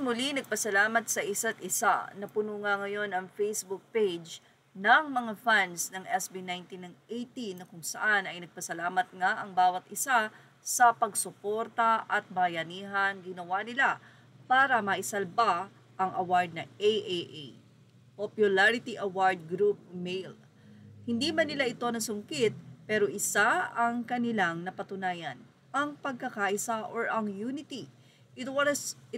muli nagpasalamat sa isa't isa na puno nga ngayon ang Facebook page ng mga fans ng SB19 ng 18 na kung saan ay nagpasalamat nga ang bawat isa sa pagsuporta at bayanihan ginawa nila para maisalba ang award na AAA, Popularity Award Group Male. Hindi man nila ito nasungkit pero isa ang kanilang napatunayan, ang pagkakaisa or ang unity. It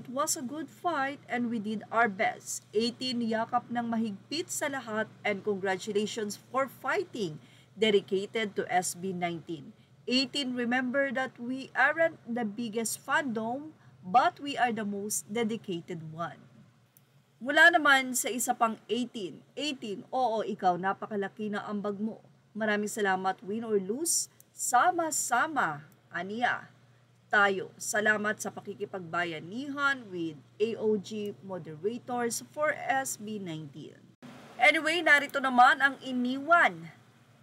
was a good fight and we did our best. 18 yakap ng mahigpit sa lahat and congratulations for fighting. Dedicated to SB19. 18 remember that we aren't the biggest fandom but we are the most dedicated one. Mula naman sa isa pang 18. 18, oo ikaw napakalaki na ambag mo. Maraming salamat win or lose. Sama-sama, aniya. Tayo. Salamat sa pakikipagbayanihan with AOG moderators for SB19. Anyway, narito naman ang iniwan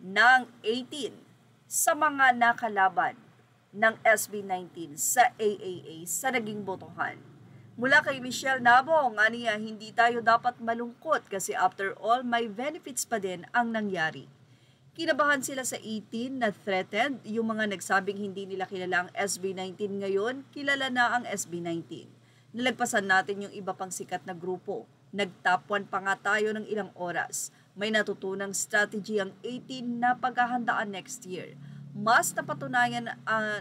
ng 18 sa mga nakalaban ng SB19 sa AAA sa naging botohan. Mula kay Michelle Nabong, aniya, hindi tayo dapat malungkot kasi after all, may benefits pa din ang nangyari. Kinabahan sila sa 18 na threatened, yung mga nagsabing hindi nila kilala ang SB19 ngayon, kilala na ang SB19. Nalagpasan natin yung iba pang sikat na grupo. Nag-top 1 pa nga tayo ng ilang oras. May natutunang strategy ang 18 na paghahandaan next year. Mas napatunayan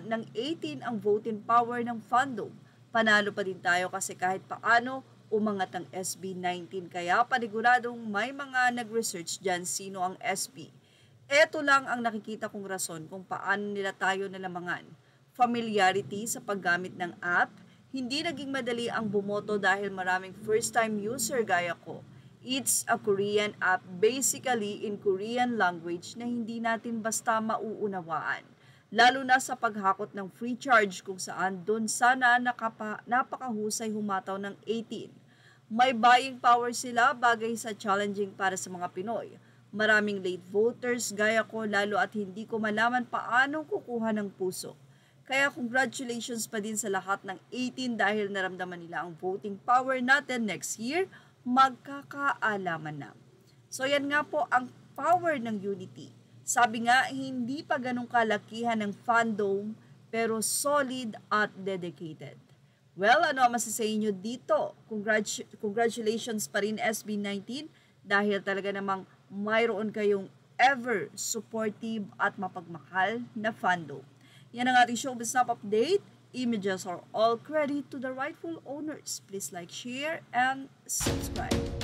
ng 18 ang voting power ng fandom. Panalo pa din tayo kasi kahit paano umangat ang SB19 kaya paniguradong may mga nag-research dyan sino ang SB. Ito lang ang nakikita kong rason kung paano nila tayo nalamangan. Familiarity sa paggamit ng app, hindi naging madali ang bumoto dahil maraming first-time user gaya ko. It's a Korean app basically in Korean language na hindi natin basta mauunawaan. Lalo na sa paghakot ng free charge kung saan doon sana napakahusay humataw ng 18. May buying power sila bagay sa challenging para sa mga Pinoy. Maraming late voters gaya ko lalo at hindi ko malaman paano kukuha ng puso. Kaya congratulations pa din sa lahat ng 18 dahil naramdaman nila ang voting power natin next year, magkakaalaman na. So yan nga po ang power ng unity. Sabi nga, hindi pa ganong kalakihan ng fandom pero solid at dedicated. Well, ano ang masasay nyo dito? Congratulations pa rin SB19 dahil talaga namang mayroon kayong ever supportive at mapagmahal na fandom. Yan ang ating showbiz snap update. Images are all credit to the rightful owners. Please like, share, and subscribe.